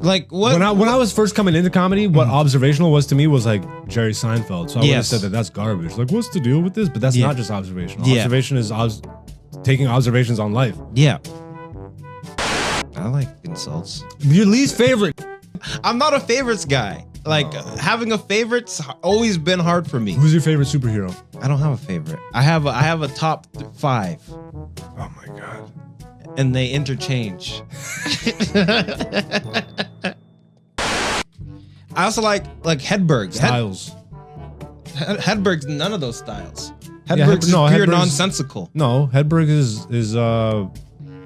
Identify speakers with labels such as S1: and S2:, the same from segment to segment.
S1: Like what?
S2: When I was first coming into comedy, what observational was to me was like Jerry Seinfeld. So I would have said that that's garbage. Like, what's the deal with this? But that's not just observational.
S1: Yeah.
S2: Observation is taking observations on life.
S1: Yeah. I like insults.
S2: Your least favorite.
S1: I'm not a favorites guy. Like having a favorite's always been hard for me.
S2: Who's your favorite superhero?
S1: I don't have a favorite. I have a top 5.
S2: Oh my god.
S1: And they interchange. I also like Hedberg.
S2: Styles.
S1: Hedberg's none of those styles. Hedberg's pure
S2: Hedberg's
S1: nonsensical.
S2: No, Hedberg is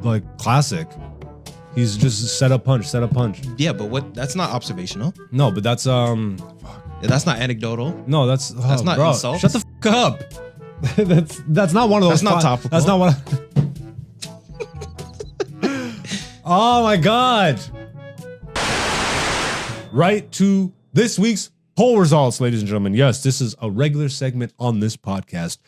S2: like classic. He's just set up punch.
S1: Yeah, but that's not observational.
S2: No, but that's
S1: That's not anecdotal.
S2: No, that's
S1: not
S2: bro,
S1: insult.
S2: Shut the fuck up. that's not one of those.
S1: That's not topical.
S2: That's not what. Oh my god. Right to this week's poll results, ladies and gentlemen. Yes, this is a regular segment on this podcast.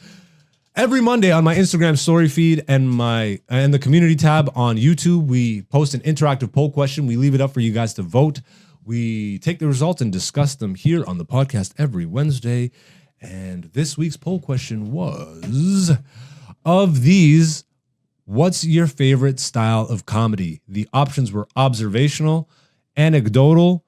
S2: Every Monday on my Instagram story feed and the community tab on YouTube, we post an interactive poll question. We leave it up for you guys to vote. We take the results and discuss them here on the podcast every Wednesday. And this week's poll question was, of these, what's your favorite style of comedy? The options were observational, anecdotal,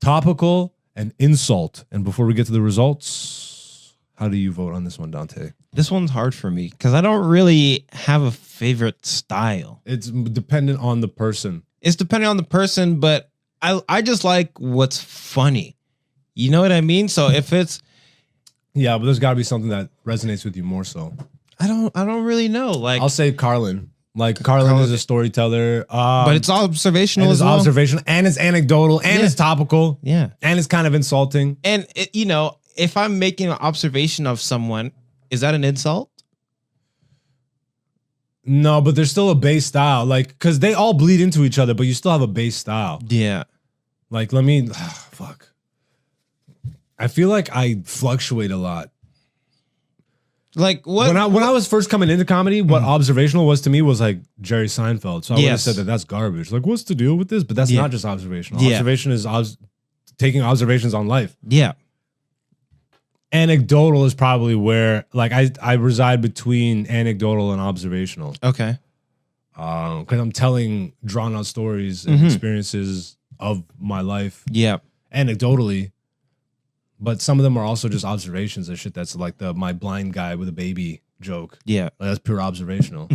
S2: topical, and insult. And before we get to the results, how do you vote on this one, Dante?
S1: This one's hard for me because I don't really have a favorite style.
S2: It's dependent on the person.
S1: It's dependent on the person, but I just like what's funny. You know what I mean? So if it's
S2: yeah, but there's got to be something that resonates with you more so.
S1: I don't really know. Like
S2: I'll say Carlin. Like Carlin is a storyteller,
S1: but it's observational
S2: and
S1: as well.
S2: Observational, and it's anecdotal, and it's topical,
S1: yeah,
S2: and it's kind of insulting.
S1: And if I'm making an observation of someone, is that an insult?
S2: No, but there's still a base style, like because they all bleed into each other, but you still have a base style.
S1: Yeah.
S2: Like fuck. I feel like I fluctuate a lot.
S1: Like what?
S2: When I was first coming into comedy, what observational was to me was like Jerry Seinfeld. So I would have said that that's garbage. Like, what's the deal with this? But that's not just observational.
S1: Yeah.
S2: Observation is taking observations on life.
S1: Yeah.
S2: Anecdotal is probably where like I reside between anecdotal and observational.
S1: Okay.
S2: Because I'm telling drawn out stories and experiences of my life.
S1: Yeah.
S2: Anecdotally. But some of them are also just observations and shit that's like my blind guy with a baby joke.
S1: Yeah.
S2: Like, that's pure observational.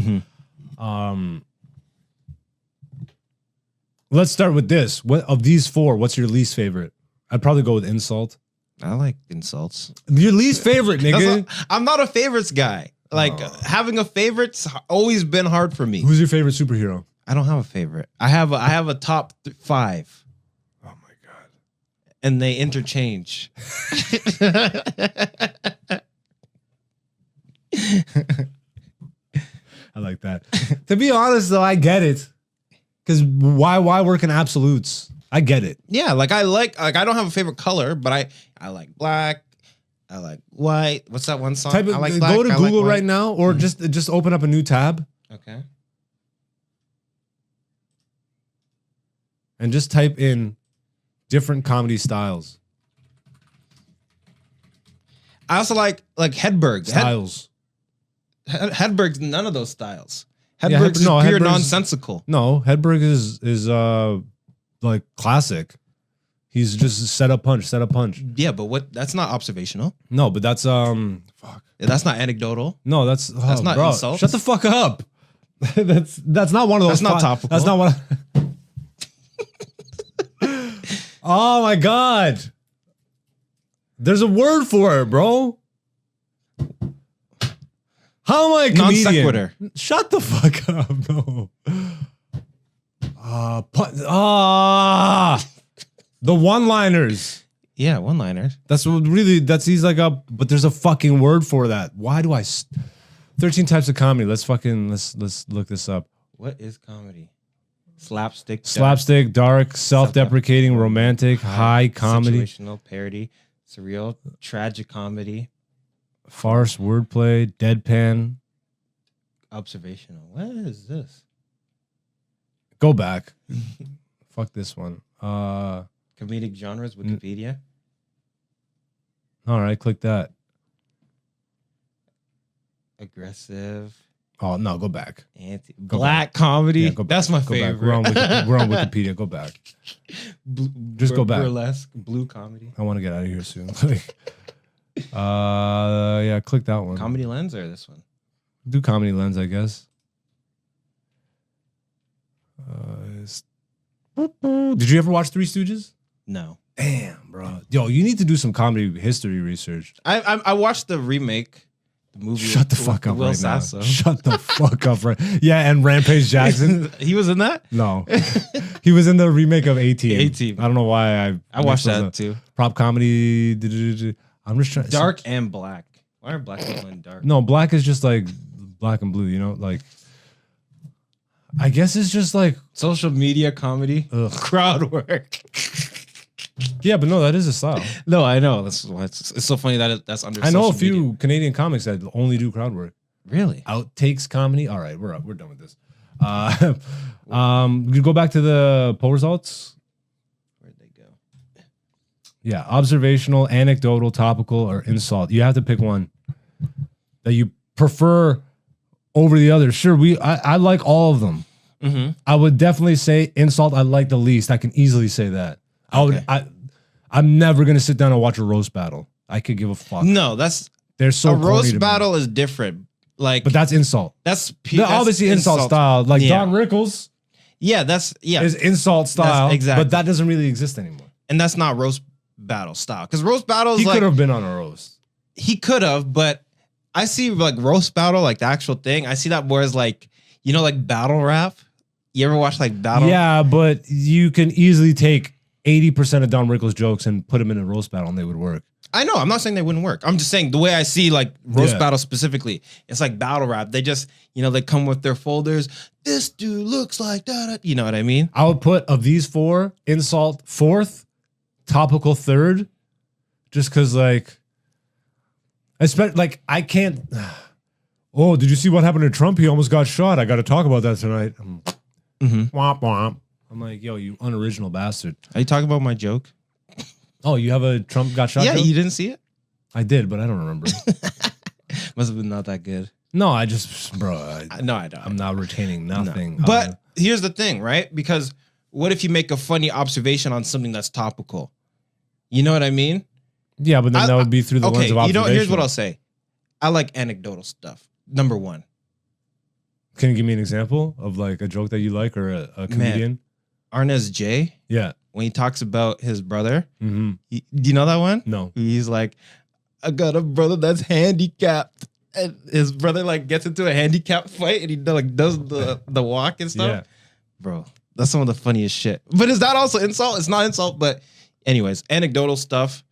S2: Let's start with this. What of these 4, what's your least favorite? I'd probably go with insult.
S1: I like insults.
S2: Your least favorite, nigga.
S1: I'm not a favorites guy. Like having a favorite's always been hard for me.
S2: Who's your favorite superhero?
S1: I don't have a favorite. I have a top 5.
S2: Oh my god.
S1: And they interchange.
S2: I like that. To be honest though, I get it. Because why work in absolutes? I get it.
S1: Yeah, like I don't have a favorite color, but I like black. I like white. What's that one song?
S2: I like black, go to Google right now, or just open up a new tab.
S1: Okay.
S2: And just type in different comedy styles.
S1: I also like Hedberg.
S2: Styles.
S1: Hedberg's none of those styles. Hedberg's pure
S2: Hedberg's
S1: nonsensical.
S2: No, Hedberg is like classic. He's just set up punch.
S1: Yeah, but that's not observational.
S2: No, but that's fuck.
S1: That's not anecdotal.
S2: No, that's
S1: not
S2: bro,
S1: insult.
S2: Shut the fuck up. that's not one of those.
S1: That's not topical.
S2: That's not what. Oh my god. There's a word for it, bro. How am I a comedian?
S1: Non sequitur.
S2: Shut the fuck up, no. The one-liners.
S1: Yeah, one-liners.
S2: He's like a, but there's a fucking word for that. Why do 13 types of comedy. Let's look this up.
S1: What is comedy? Slapstick,
S2: dark, self-deprecating, romantic, high comedy,
S1: situational, parody, surreal, tragic comedy,
S2: farce, wordplay, deadpan,
S1: observational. What is this?
S2: Go back. Fuck this one.
S1: Comedic genres, Wikipedia.
S2: All right, click that.
S1: Aggressive.
S2: Oh no, go back.
S1: Black comedy.
S2: Yeah, go back.
S1: That's my
S2: Go back.
S1: favorite.
S2: We're on Wikipedia. Go back. Just go back.
S1: Burlesque, blue comedy.
S2: I want to get out of here soon. Yeah, click that one.
S1: Comedy Lens or this one?
S2: Do Comedy Lens, I guess. Did you ever watch Three Stooges?
S1: No.
S2: Damn, bro. Yo, you need to do some comedy history research.
S1: I watched the remake. The movie.
S2: Shut the fuck up
S1: Will
S2: right
S1: Sasso.
S2: now. Shut the fuck up right. Yeah, and Rampage Jackson.
S1: He was in that?
S2: No. He was in the remake of A-Team.
S1: A-Team.
S2: I don't know why
S1: I watched that too.
S2: Prop comedy. I'm just trying.
S1: Dark and black. Why are black people in dark?
S2: No, black is just like black and blue, you know? Like, I guess it's just like
S1: Social media comedy.
S2: Ugh.
S1: Crowd work.
S2: Yeah, but no, that is a style.
S1: No, I know. That's why it's so funny that that's under.
S2: I know a
S1: social
S2: few
S1: media.
S2: Canadian comics that only do crowd work.
S1: Really?
S2: Outtakes comedy. All right, we're up. We're done with this. You go back to the poll results.
S1: Where'd they go?
S2: Yeah, observational, anecdotal, topical, or insult. You have to pick one that you prefer over the other. Sure, I like all of them.
S1: Mm-hmm.
S2: I would definitely say insult I like the least. I can easily say that. I'm never gonna sit down and watch a roast battle. I could give a fuck.
S1: No, that's
S2: They're so
S1: a
S2: corny to
S1: roast
S2: me.
S1: battle is different. Like,
S2: But that's insult.
S1: that's
S2: They're obviously insult style. Like
S1: Yeah.
S2: Don Rickles
S1: Yeah, that's
S2: is insult style.
S1: exactly.
S2: But that doesn't really exist anymore.
S1: and that's not roast battle style. Because roast battle is
S2: He
S1: like
S2: could have been on a roast.
S1: he could have, but I see like roast battle, like the actual thing. I see that more as like, you know, like battle rap. You ever watch like battle?
S2: Yeah, but you can easily take 80% of Don Rickles jokes and put them in a roast battle and they would work.
S1: I know. I'm not saying they wouldn't work. I'm just saying the way I see like roast
S2: Yeah.
S1: battle specifically, it's like battle rap. They just, you know, they come with their folders. This dude looks like that. You know what I mean?
S2: I would put of these four, insult fourth, topical third, just because like, I can't. Oh, did you see what happened to Trump? He almost got shot. I got to talk about that tonight. Womp womp. I'm like, yo, you unoriginal bastard.
S1: Are you talking about my joke?
S2: Oh, you have a Trump got shot?
S1: Yeah,
S2: joke?
S1: you didn't see it?
S2: I did, but I don't remember.
S1: Must have been not that good.
S2: No, I just, bro,
S1: No, I don't.
S2: I'm not retaining nothing.
S1: No. But here's the thing, right? Because what if you make a funny observation on something that's topical? You know what I mean?
S2: Yeah, but then that would be through the lens of observation.
S1: Here's what I'll say. I like anecdotal stuff. Number one.
S2: Can you give me an example of like a joke that you like or a comedian?
S1: Arnez J,
S2: Yeah.
S1: when he talks about his brother,
S2: Mm-hmm.
S1: do you know that one?
S2: No.
S1: He's like, I got a brother that's handicapped. And his brother like gets into a handicap fight and he like does the walk and stuff.
S2: Yeah.
S1: Bro, that's some of the funniest shit. But is that also insult? It's not insult, but anyways, anecdotal stuff,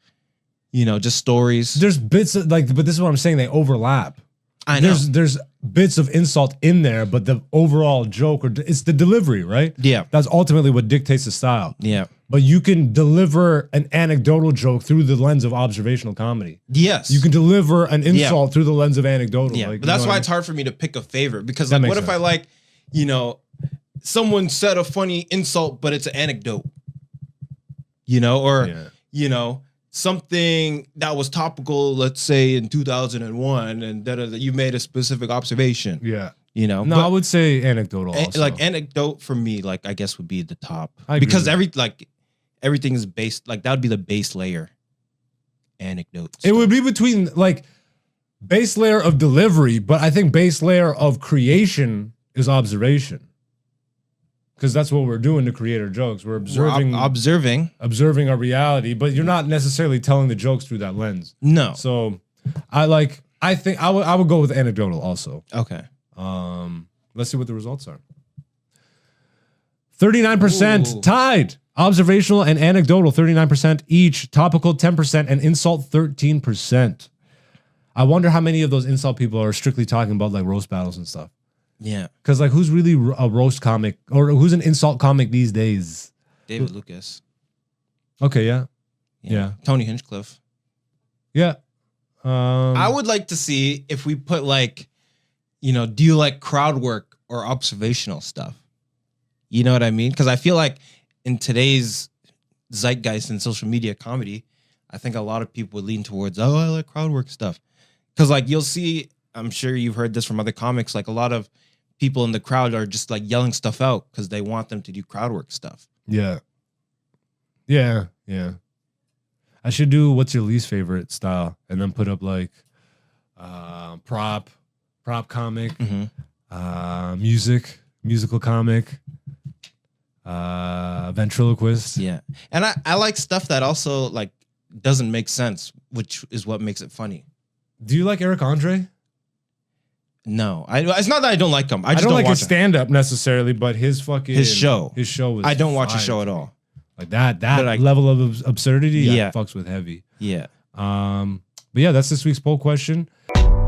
S1: you know, just stories.
S2: There's bits of, like, but this is what I'm saying. They overlap.
S1: I know.
S2: There's bits of insult in there, but the overall joke or it's the delivery, right?
S1: Yeah.
S2: That's ultimately what dictates the style.
S1: Yeah.
S2: But you can deliver an anecdotal joke through the lens of observational comedy.
S1: Yes.
S2: You can deliver an insult through the lens of anecdotal.
S1: Yeah.
S2: Like,
S1: But that's
S2: you know
S1: why
S2: what
S1: it's hard for me to pick a favorite because
S2: That
S1: like,
S2: makes
S1: what if I
S2: sense.
S1: like, you know, someone said a funny insult, but it's an anecdote, you know, or,
S2: Yeah.
S1: you know, something that was topical, let's say in 2001, and that you made a specific observation,
S2: Yeah.
S1: you know.
S2: No, I would say anecdotal also.
S1: Like anecdote for me, like I guess would be the top
S2: I agree
S1: because
S2: with
S1: everything is based like that would be the base layer. Anecdotes.
S2: It would be between like base layer of delivery, but I think base layer of creation is observation. Because that's what we're doing to create our jokes. We're observing
S1: observing.
S2: our reality, but you're not necessarily telling the jokes through that lens.
S1: No.
S2: So I think I would go with anecdotal also.
S1: Okay.
S2: Let's see what the results are. 39%
S1: Ooh.
S2: tied. Observational and anecdotal, 39% each. Topical, 10%, and insult, 13%. I wonder how many of those insult people are strictly talking about like roast battles and stuff.
S1: Yeah.
S2: Because like who's really a roast comic or who's an insult comic these days?
S1: David Lucas.
S2: Okay, yeah.
S1: Tony Hinchcliffe.
S2: Yeah.
S1: I would like to see if we put like, you know, do you like crowd work or observational stuff? You know what I mean? Because I feel like in today's zeitgeist in social media comedy, I think a lot of people would lean towards, oh, I like crowd work stuff. Because like you'll see, I'm sure you've heard this from other comics, like a lot of people in the crowd are just like yelling stuff out because they want them to do crowd work stuff.
S2: Yeah. Yeah. Yeah. I should do what's your least favorite style and then put up like prop comic, musical comic, ventriloquist.
S1: Yeah. And I like stuff that also like doesn't make sense, which is what makes it funny.
S2: Do you like Eric Andre?
S1: No, it's not that I don't like him. I just
S2: don't like
S1: watch
S2: his stand up necessarily, but his
S1: show
S2: was.
S1: I don't watch his show
S2: fire.
S1: at all.
S2: Like that level of absurdity,
S1: yeah,
S2: fucks with heavy.
S1: Yeah.
S2: But yeah, that's this week's poll question.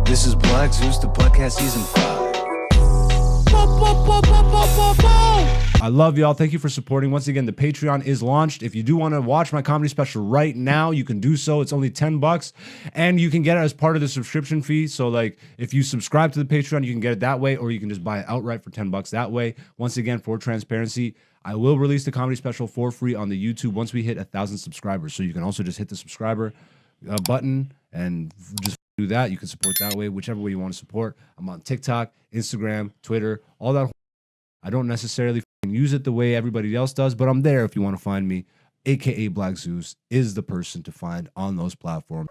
S3: This is Black Zeus, the podcast season 5.
S2: I love y'all. Thank you for supporting. Once again, the Patreon is launched. If you do want to watch my comedy special right now, you can do so. It's only $10 and you can get it as part of the subscription fee. So like if you subscribe to the Patreon, you can get it that way, or you can just buy it outright for $10 that way. Once again, for transparency, I will release the comedy special for free on the YouTube once we hit 1,000 subscribers. So you can also just hit the subscriber button and just do that. You can support that way, whichever way you want to support. I'm on TikTok, Instagram, Twitter, all that. I don't necessarily use it the way everybody else does, but I'm there if you want to find me. AKA Black Zeus is the person to find on those platforms.